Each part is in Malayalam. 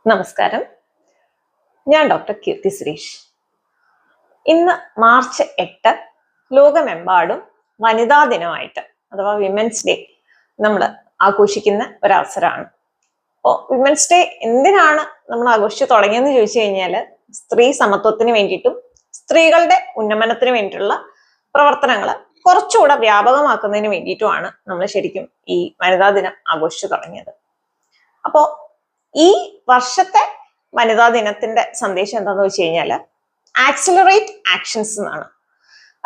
നമസ്കാരം, ഞാൻ ഡോക്ടർ കീർത്തി സുരേഷ്. ഇന്ന് മാർച്ച് 8 ലോകമെമ്പാടും വനിതാ ദിനമായിട്ട് അഥവാ വിമൻസ് ഡേ നമ്മൾ ആഘോഷിക്കുന്ന ഒരവസരമാണ്. അപ്പോൾ വിമൻസ് ഡേ എന്തിനാണ് നമ്മൾ ആഘോഷിച്ചു തുടങ്ങിയെന്ന് ചോദിച്ചു കഴിഞ്ഞാൽ സ്ത്രീ സമത്വത്തിന് വേണ്ടിയിട്ടും സ്ത്രീകളുടെ ഉന്നമനത്തിന് വേണ്ടിയിട്ടുള്ള പ്രവർത്തനങ്ങൾ കുറച്ചുകൂടെ വ്യാപകമാക്കുന്നതിന് വേണ്ടിയിട്ടുമാണ് നമ്മൾ ശരിക്കും ഈ വനിതാ ദിനം ആഘോഷിച്ചു തുടങ്ങിയത്. അപ്പോൾ ഈ വർഷത്തെ വനിതാ ദിനത്തിന്റെ സന്ദേശം എന്താന്ന് വെച്ച് കഴിഞ്ഞാൽ ആക്സിലറേറ്റ് ആക്ഷൻസ് എന്നാണ്.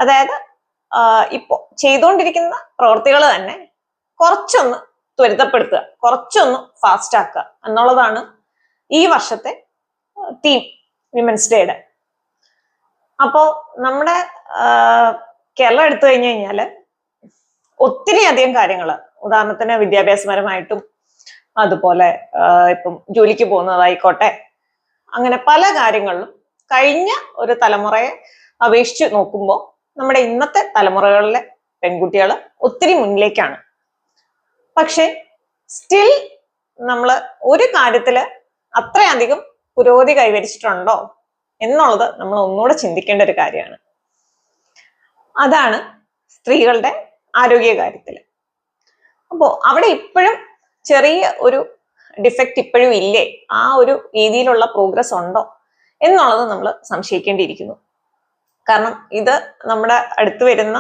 അതായത് ഇപ്പോൾ ചെയ്തുകൊണ്ടിരിക്കുന്ന പ്രവൃത്തികൾ തന്നെ കുറച്ചൊന്ന് ത്വരിതപ്പെടുത്തുക, കുറച്ചൊന്ന് ഫാസ്റ്റ് ആക്കുക എന്നുള്ളതാണ് ഈ വർഷത്തെ തീം വിമൻസ് ഡേയുടെ. അപ്പോൾ നമ്മുടെ കേരളം എടുത്തു കഴിഞ്ഞു കഴിഞ്ഞാൽ ഒത്തിരി അധികം കാര്യങ്ങൾ, ഉദാഹരണത്തിന് വിദ്യാഭ്യാസപരമായിട്ടും അതുപോലെ ഇപ്പം ജോലിക്ക് പോകുന്നതായിക്കോട്ടെ, അങ്ങനെ പല കാര്യങ്ങളിലും കഴിഞ്ഞ ഒരു തലമുറയെ അപേക്ഷിച്ച് നോക്കുമ്പോൾ നമ്മുടെ ഇന്നത്തെ തലമുറകളിലെ പെൺകുട്ടികൾ ഒത്തിരി മുന്നിലേക്കാണ്. പക്ഷെ സ്റ്റിൽ നമ്മൾ ഒരു കാര്യത്തില് അത്രയധികം പുരോഗതി കൈവരിച്ചിട്ടുണ്ടോ എന്നുള്ളത് നമ്മൾ ഒന്നുകൂടെ ചിന്തിക്കേണ്ട ഒരു കാര്യമാണ്. അതാണ് സ്ത്രീകളുടെ ആരോഗ്യ കാര്യത്തിൽ. അപ്പോൾ അവിടെ ഇപ്പോഴും ചെറിയ ഒരു ഡിഫക്റ്റ് ഇപ്പോഴും ഇല്ലേ, ആ ഒരു രീതിയിലുള്ള പ്രോഗ്രസ് ഉണ്ടോ എന്നുള്ളത് നമ്മൾ സംശയിക്കേണ്ടിയിരിക്കുന്നു. കാരണം ഇത് നമ്മുടെ അടുത്ത് വരുന്ന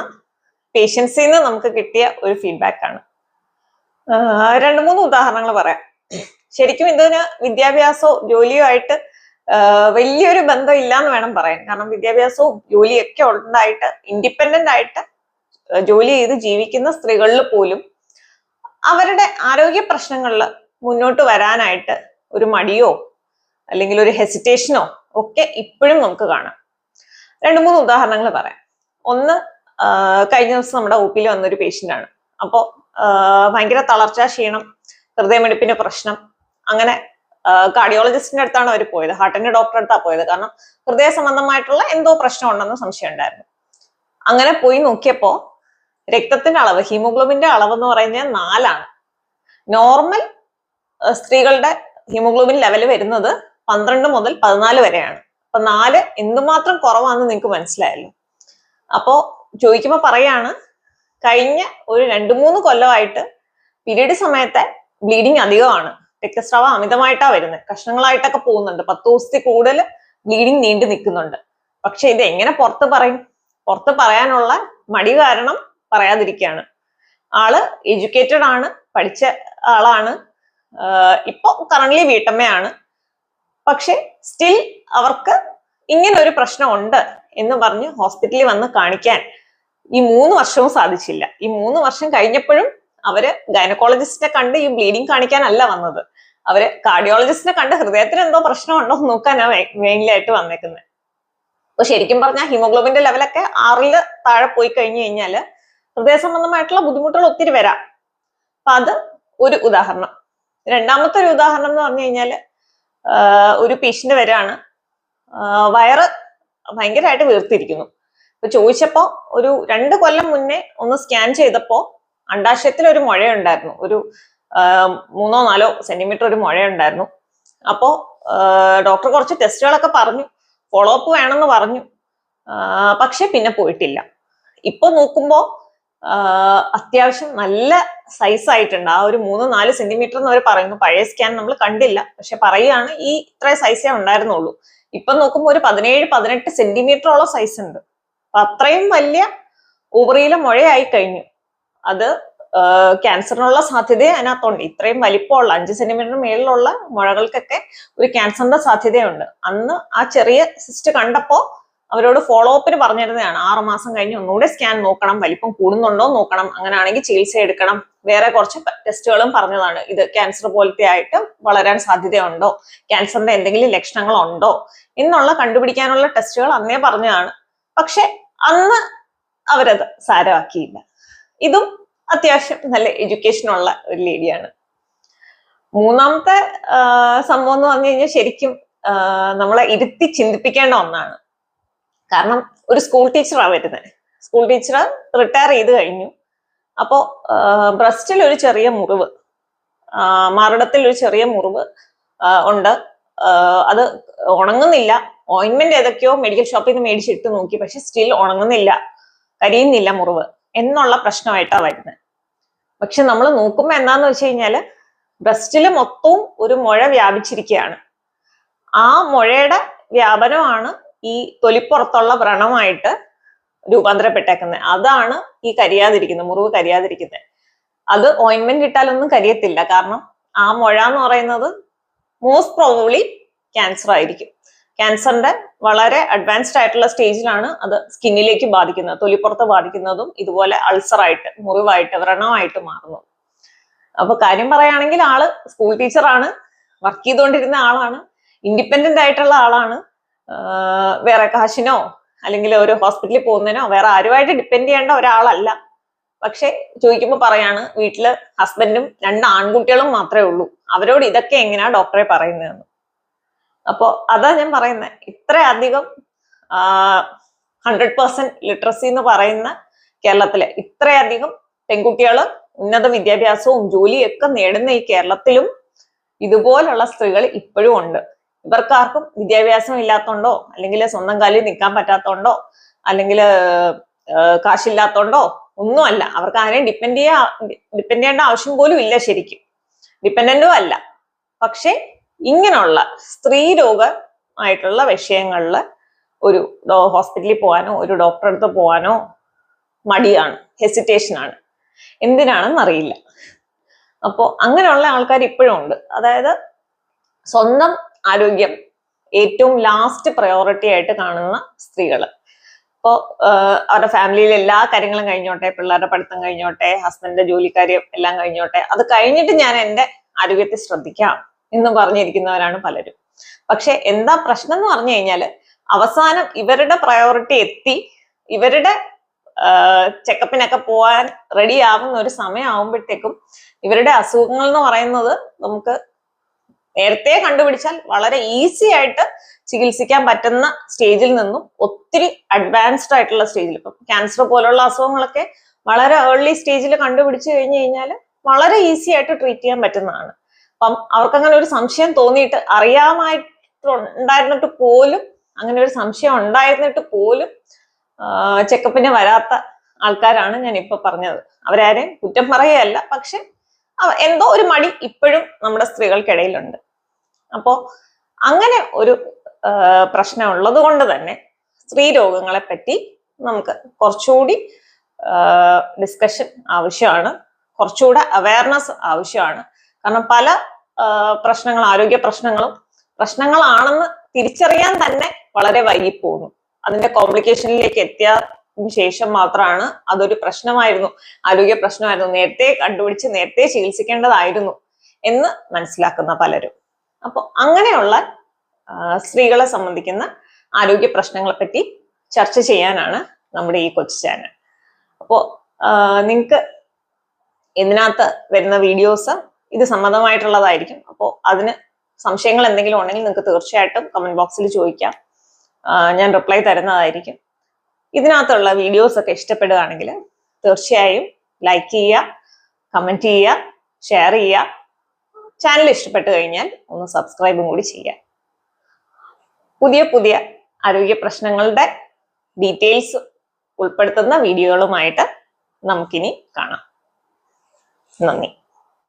പേഷ്യൻസിൽ നിന്ന് നമുക്ക് കിട്ടിയ ഒരു ഫീഡ്ബാക്ക് ആണ്. 2-3 ഉദാഹരണങ്ങൾ പറയാം. ശരിക്കും ഇതിന് വിദ്യാഭ്യാസവും ജോലിയും ആയിട്ട് വലിയൊരു ബന്ധം ഇല്ലാന്ന് വേണം പറയാൻ. കാരണം വിദ്യാഭ്യാസവും ജോലിയൊക്കെ ഉണ്ടായിട്ട് ഇൻഡിപെൻഡന്റ് ആയിട്ട് ജോലി ചെയ്ത് ജീവിക്കുന്ന സ്ത്രീകളിൽ പോലും അവരുടെ ആരോഗ്യ പ്രശ്നങ്ങളിൽ മുന്നോട്ട് വരാനായിട്ട് ഒരു മടിയോ അല്ലെങ്കിൽ ഒരു ഹെസിറ്റേഷനോ ഒക്കെ ഇപ്പോഴും നമുക്ക് കാണാം. 2-3 ഉദാഹരണങ്ങൾ പറയാം. ഒന്ന്, കഴിഞ്ഞ ദിവസം നമ്മുടെ OP-യിൽ വന്നൊരു പേഷ്യൻ്റ് ആണ്. അപ്പോൾ ഭയങ്കര തളർച്ച, ക്ഷീണം, ഹൃദയമിടിപ്പിന്റെ പ്രശ്നം, അങ്ങനെ കാർഡിയോളജിസ്റ്റിന്റെ അടുത്താണ് അവർ പോയത്, ഹാർട്ടിന്റെ ഡോക്ടറെ അടുത്താണ് പോയത്. കാരണം ഹൃദയ സംബന്ധമായിട്ടുള്ള എന്തോ പ്രശ്നം ഉണ്ടെന്ന് സംശയം ഉണ്ടായിരുന്നു. അങ്ങനെ പോയി നോക്കിയപ്പോൾ രക്തത്തിന്റെ അളവ്, ഹീമോഗ്ലോബിന്റെ അളവ് എന്ന് പറയുന്നത് 4 ആണ്. നോർമൽ സ്ത്രീകളുടെ ഹീമോഗ്ലോബിൻ ലെവൽ വരുന്നത് 12 മുതൽ 14 വരെയാണ്. അപ്പൊ 4 എന്തുമാത്രം കുറവാണെന്ന് നിങ്ങൾക്ക് മനസ്സിലായല്ലോ. അപ്പോ ചോദിക്കുമ്പോൾ പറയാണ്, കഴിഞ്ഞ ഒരു 2-3 കൊല്ലമായിട്ട് പീരീഡ് സമയത്തെ ബ്ലീഡിങ് അധികമാണ്, രക്തസ്രാവം അമിതമായിട്ടാണ് വരുന്നത്, കഷ്ണങ്ങളായിട്ടൊക്കെ പോകുന്നുണ്ട്, 10 ദിവസത്തിൽ കൂടുതൽ ബ്ലീഡിങ് നീണ്ടു നിൽക്കുന്നുണ്ട്. പക്ഷെ ഇത് എങ്ങനെ പുറത്ത് പറയും? പുറത്ത് പറയാനുള്ള മടി കാരണം പറയാതിരിക്കുകയാണ്. ആള് എഡ്യൂക്കേറ്റഡ് ആണ്, പഠിച്ച ആളാണ്, ഇപ്പൊ കറണ്ട്ലി വീട്ടമ്മയാണ്. പക്ഷെ സ്റ്റിൽ അവർക്ക് ഇങ്ങനെ ഒരു പ്രശ്നം ഉണ്ട് എന്ന് പറഞ്ഞ് ഹോസ്പിറ്റലിൽ വന്ന് കാണിക്കാൻ ഈ 3 വർഷവും സാധിച്ചില്ല. ഈ 3 വർഷം കഴിഞ്ഞപ്പോഴും അവര് ഗൈനക്കോളജിസ്റ്റിനെ കണ്ട് ഈ ബ്ലീഡിങ് കാണിക്കാനല്ല വന്നത്, അവര് കാർഡിയോളജിസ്റ്റിനെ കണ്ട് ഹൃദയത്തിന് എന്തോ പ്രശ്നമുണ്ടോ എന്ന് നോക്കാനാണ് മെയിൻലായിട്ട് വന്നേക്കുന്നത്. അപ്പൊ ശരിക്കും പറഞ്ഞാൽ ഹീമോഗ്ലോബിന്റെ ലെവലൊക്കെ 6-ൽ താഴെ പോയി കഴിഞ്ഞു കഴിഞ്ഞാൽ ഹൃദയ സംബന്ധമായിട്ടുള്ള ബുദ്ധിമുട്ടുകൾ ഒത്തിരി വരാം. അപ്പൊ അത് ഒരു ഉദാഹരണം. രണ്ടാമത്തെ ഒരു ഉദാഹരണം എന്ന് പറഞ്ഞു കഴിഞ്ഞാൽ ഒരു പേഷ്യന്റ് വരാണ്, വയറ് ഭയങ്കരമായിട്ട് വീർത്തിരിക്കുന്നു. അപ്പൊ ചോദിച്ചപ്പോ ഒരു 2 കൊല്ലം മുന്നേ ഒന്ന് സ്കാൻ ചെയ്തപ്പോ അണ്ടാശയത്തിൽ ഒരു മുഴയുണ്ടായിരുന്നു, ഒരു 3-4 സെന്റിമീറ്റർ ഒരു മുഴയുണ്ടായിരുന്നു. അപ്പോ ഡോക്ടർ കുറച്ച് ടെസ്റ്റുകളൊക്കെ പറഞ്ഞു, ഫോളോ അപ്പ് വേണമെന്ന് പറഞ്ഞു. പക്ഷെ പിന്നെ പോയിട്ടില്ല. ഇപ്പൊ നോക്കുമ്പോ അത്യാവശ്യം നല്ല സൈസ് ആയിട്ടുണ്ട്. ആ ഒരു 3-4 സെന്റിമീറ്റർ എന്ന് അവർ പറയുന്നു. പഴയ സ്കാൻ നമ്മൾ കണ്ടില്ല, പക്ഷെ പറയുകയാണ് ഈ ഇത്ര സൈസേ ഉണ്ടായിരുന്നുള്ളൂ. ഇപ്പൊ നോക്കുമ്പോൾ ഒരു 17-18 സെന്റിമീറ്ററോളം സൈസ് ഉണ്ട്. അപ്പൊ അത്രയും വലിയ ഓവറിയിലെ മുഴയായി കഴിഞ്ഞു. അത് ക്യാൻസറിനുള്ള സാധ്യത അതിനകത്തുണ്ട്. ഇത്രയും വലിപ്പമുള്ള 5 സെന്റിമീറ്റർ മേളിലുള്ള മുഴകൾക്കൊക്കെ ഒരു ക്യാൻസറിന്റെ സാധ്യതയുണ്ട്. അന്ന് ആ ചെറിയ സിസ്റ്റ് കണ്ടപ്പോ അവരോട് ഫോളോ അപ്പിന് പറഞ്ഞിരുന്നതാണ്, 6 മാസം കഴിഞ്ഞ് ഒന്നുകൂടെ സ്കാൻ നോക്കണം, വലിപ്പം കൂടുന്നുണ്ടോ നോക്കണം, അങ്ങനെയാണെങ്കിൽ ചികിത്സ എടുക്കണം, വേറെ കുറച്ച് ടെസ്റ്റുകളും പറഞ്ഞതാണ്. ഇത് ക്യാൻസർ പോലത്തെ ആയിട്ട് വളരാൻ സാധ്യതയുണ്ടോ, ക്യാൻസറിന്റെ എന്തെങ്കിലും ലക്ഷണങ്ങളുണ്ടോ എന്നുള്ള കണ്ടുപിടിക്കാനുള്ള ടെസ്റ്റുകൾ അന്നേ പറഞ്ഞതാണ്. പക്ഷെ അന്ന് അവരത് സാരമാക്കിയില്ല. ഇതും അത്യാവശ്യം നല്ല എഡ്യൂക്കേഷനുള്ള ഒരു ലേഡിയാണ്. മൂന്നാമത്തെ സംഭവം എന്ന് പറഞ്ഞു കഴിഞ്ഞാൽ ശരിക്കും നമ്മളെ ഇരുത്തി ചിന്തിപ്പിക്കേണ്ട ഒന്നാണ്. കാരണം ഒരു സ്കൂൾ ടീച്ചറാണ് വരുന്നത്. സ്കൂൾ ടീച്ചർ റിട്ടയർ ചെയ്ത് കഴിഞ്ഞു. അപ്പോ ബ്രസ്റ്റിൽ ഒരു ചെറിയ മുറിവ്, മാറിടത്തിൽ ഒരു ചെറിയ മുറിവ് ഉണ്ട്. അത് ഉണങ്ങുന്നില്ല. ഓയിന്റ്മെന്റ് ഏതൊക്കെയോ മെഡിക്കൽ ഷോപ്പിൽ നിന്ന് മേടിച്ചിട്ട് നോക്കി, പക്ഷെ സ്റ്റിൽ ഉണങ്ങുന്നില്ല, കരിയുന്നില്ല മുറിവ് എന്നുള്ള പ്രശ്നമായിട്ടാണ് വരുന്നത്. പക്ഷെ നമ്മൾ നോക്കുമ്പോൾ എന്താന്ന് വെച്ച് കഴിഞ്ഞാല് ബ്രസ്റ്റില് മൊത്തവും ഒരു മുഴ വ്യാപിച്ചിരിക്കുകയാണ്. ആ മുഴയുടെ വ്യാപനമാണ് ഈ തൊലിപ്പുറത്തുള്ള വ്രണമായിട്ട് രൂപാന്തരപ്പെട്ടേക്കുന്നത്. അതാണ് ഈ കരിയാതിരിക്കുന്നത്, മുറിവ് കരിയാതിരിക്കുന്നത്. അത് ഓയിന്റ്മെന്റ് ഇട്ടാലൊന്നും കരിയത്തില്ല. കാരണം ആ മുഴ എന്ന് പറയുന്നത് മോസ്റ്റ് പ്രോബബ്ലി ക്യാൻസർ ആയിരിക്കും. ക്യാൻസറിന്റെ വളരെ അഡ്വാൻസ്ഡ് ആയിട്ടുള്ള സ്റ്റേജിലാണ് അത് സ്കിന്നിലേക്ക് ബാധിക്കുന്നത്. തൊലിപ്പുറത്ത് ബാധിക്കുന്നതും ഇതുപോലെ അൾസറായിട്ട്, മുറിവായിട്ട്, വ്രണമായിട്ട് മാറുന്നത്. അപ്പൊ കാര്യം പറയുകയാണെങ്കിൽ ആള് സ്കൂൾ ടീച്ചറാണ്, വർക്ക് ചെയ്തുകൊണ്ടിരുന്ന ആളാണ്, ഇൻഡിപെൻഡന്റ് ആയിട്ടുള്ള ആളാണ്. വേറെ കാശിനോ അല്ലെങ്കിൽ ഒരു ഹോസ്പിറ്റലിൽ പോകുന്നതിനോ വേറെ ആരുമായിട്ട് ഡിപ്പെൻഡ് ചെയ്യേണ്ട ഒരാളല്ല. പക്ഷെ ചോദിക്കുമ്പോൾ പറയാണ് വീട്ടില് ഹസ്ബൻഡും 2 ആൺകുട്ടികളും മാത്രമേ ഉള്ളൂ, അവരോട് ഇതൊക്കെ എങ്ങനെയാ ഡോക്ടറെ പറയുന്നതെന്ന്. അപ്പോ അതാ ഞാൻ പറയുന്നത്, ഇത്രയധികം 100% ലിറ്ററസി എന്ന് പറയുന്ന കേരളത്തിലെ ഇത്രയധികം പെൺകുട്ടികള് ഉന്നത വിദ്യാഭ്യാസവും ജോലിയൊക്കെ നേടുന്ന ഈ കേരളത്തിലും ഇതുപോലുള്ള സ്ത്രീകൾ ഇപ്പോഴും ഉണ്ട്. ഇവർക്കാർക്കും വിദ്യാഭ്യാസം ഇല്ലാത്തോണ്ടോ അല്ലെങ്കിൽ സ്വന്തം കാലിൽ നിൽക്കാൻ പറ്റാത്തോണ്ടോ അല്ലെങ്കിൽ കാശില്ലാത്തോണ്ടോ ഒന്നുമല്ല. അവർക്ക് ആരെയും ഡിപ്പെൻഡ് ചെയ്യേണ്ട ആവശ്യം പോലും ഇല്ല, ശരിക്കും ഡിപ്പെൻഡന്റും അല്ല. പക്ഷെ ഇങ്ങനെയുള്ള സ്ത്രീരോഗമായിട്ടുള്ള വിഷയങ്ങളിൽ ഒരു ഹോസ്പിറ്റലിൽ പോകാനോ ഒരു ഡോക്ടറെ അടുത്ത് പോകാനോ മടിയാണ്, ഹെസിറ്റേഷൻ ആണ്. എന്തിനാണെന്ന് അറിയില്ല. അപ്പോൾ അങ്ങനെയുള്ള ആൾക്കാർ ഇപ്പോഴും ഉണ്ട്. അതായത് സ്വന്തം ആരോഗ്യം ഏറ്റവും ലാസ്റ്റ് പ്രയോറിറ്റി ആയിട്ട് കാണുന്ന സ്ത്രീകൾ. ഇപ്പോൾ അവരുടെ ഫാമിലിയിൽ എല്ലാ കാര്യങ്ങളും കഴിഞ്ഞോട്ടെ, പിള്ളേരുടെ പഠിത്തം കഴിഞ്ഞോട്ടെ, ഹസ്ബൻഡിന്റെ ജോലിക്കാര്യം എല്ലാം കഴിഞ്ഞോട്ടെ, അത് കഴിഞ്ഞിട്ട് ഞാൻ എൻ്റെ ആരോഗ്യത്തെ ശ്രദ്ധിക്കാം എന്ന് പറഞ്ഞിരിക്കുന്നവരാണ് പലരും. പക്ഷെ എന്താ പ്രശ്നം എന്ന് പറഞ്ഞു കഴിഞ്ഞാൽ അവസാനം ഇവരുടെ പ്രയോറിറ്റി എത്തി, ഇവരുടെ ചെക്കപ്പിനൊക്കെ പോവാൻ റെഡി ആവുന്ന ഒരു സമയം ആവുമ്പോഴത്തേക്കും ഇവരുടെ അസുഖങ്ങൾ എന്ന് പറയുന്നത് നമുക്ക് നേരത്തെ കണ്ടുപിടിച്ചാൽ വളരെ ഈസി ആയിട്ട് ചികിത്സിക്കാൻ പറ്റുന്ന സ്റ്റേജിൽ നിന്നും ഒത്തിരി അഡ്വാൻസ്ഡ് ആയിട്ടുള്ള സ്റ്റേജിൽ, ഇപ്പം ക്യാൻസർ പോലുള്ള അസുഖങ്ങളൊക്കെ വളരെ ഏർലി സ്റ്റേജിൽ കണ്ടുപിടിച്ചു കഴിഞ്ഞു കഴിഞ്ഞാൽ വളരെ ഈസി ആയിട്ട് ട്രീറ്റ് ചെയ്യാൻ പറ്റുന്നതാണ്. അപ്പം അവർക്കങ്ങനെ ഒരു സംശയം തോന്നിയിട്ട് അറിയാമായിട്ടുണ്ടായിരുന്നിട്ട് പോലും, അങ്ങനെ ഒരു സംശയം ഉണ്ടായിരുന്നിട്ട് പോലും ചെക്കപ്പിന് വരാത്ത ആൾക്കാരാണ് ഞാൻ ഇപ്പൊ പറഞ്ഞത്. അവരാരെയും കുറ്റം പറയുകയല്ല, പക്ഷെ എന്തോ ഒരു മടി ഇപ്പോഴും നമ്മുടെ സ്ത്രീകൾക്കിടയിലുണ്ട്. അപ്പോ അങ്ങനെ ഒരു പ്രശ്നം ഉള്ളത് കൊണ്ട് തന്നെ സ്ത്രീ രോഗങ്ങളെ പറ്റി നമുക്ക് കുറച്ചുകൂടി ഡിസ്കഷൻ ആവശ്യമാണ്, കുറച്ചുകൂടെ അവയർനെസ് ആവശ്യമാണ്. കാരണം പല ആരോഗ്യ പ്രശ്നങ്ങളാണെന്ന് തിരിച്ചറിയാൻ തന്നെ വളരെ വൈകിപ്പോകുന്നു. അതിന്റെ കോംപ്ലിക്കേഷനിലേക്ക് എത്തിയ ശേഷം മാത്രമാണ് അതൊരു പ്രശ്നമായിരുന്നു, ആരോഗ്യ പ്രശ്നമായിരുന്നു, നേരത്തെ കണ്ടുപിടിച്ച് നേരത്തെ ചികിത്സിക്കേണ്ടതായിരുന്നു എന്ന് മനസ്സിലാക്കുന്ന പലരും. അപ്പോൾ അങ്ങനെയുള്ള സ്ത്രീകളെ സംബന്ധിക്കുന്ന ആരോഗ്യ പ്രശ്നങ്ങളെ പറ്റി ചർച്ച ചെയ്യാനാണ് നമ്മുടെ ഈ കൊച്ചു ചാനൽ. അപ്പോൾ നിങ്ങൾക്ക് ഇതിനകത്ത് വരുന്ന വീഡിയോസ് ഇത് സംബന്ധമായിട്ടുള്ളതായിരിക്കും. അപ്പോൾ അതിന് സംശയങ്ങൾ എന്തെങ്കിലും ഉണ്ടെങ്കിൽ നിങ്ങൾക്ക് തീർച്ചയായിട്ടും കമന്റ് ബോക്സിൽ ചോദിക്കാം, ഞാൻ റിപ്ലൈ തരുന്നതായിരിക്കും. ഇതിനകത്തുള്ള വീഡിയോസ് ഒക്കെ ഇഷ്ടപ്പെടുകയാണെങ്കിൽ തീർച്ചയായും ലൈക്ക് ചെയ്യുക, കമന്റ് ചെയ്യുക, ഷെയർ ചെയ്യുക. ചാനൽ ഇഷ്ടപ്പെട്ടു കഴിഞ്ഞാൽ ഒന്ന് സബ്സ്ക്രൈബും കൂടി ചെയ്യുക. പുതിയ ആരോഗ്യ പ്രശ്നങ്ങളുടെ ഡീറ്റെയിൽസ് ഉൾപ്പെടുത്തുന്ന വീഡിയോകളുമായിട്ട് നമുക്കിനി കാണാം. നന്ദി.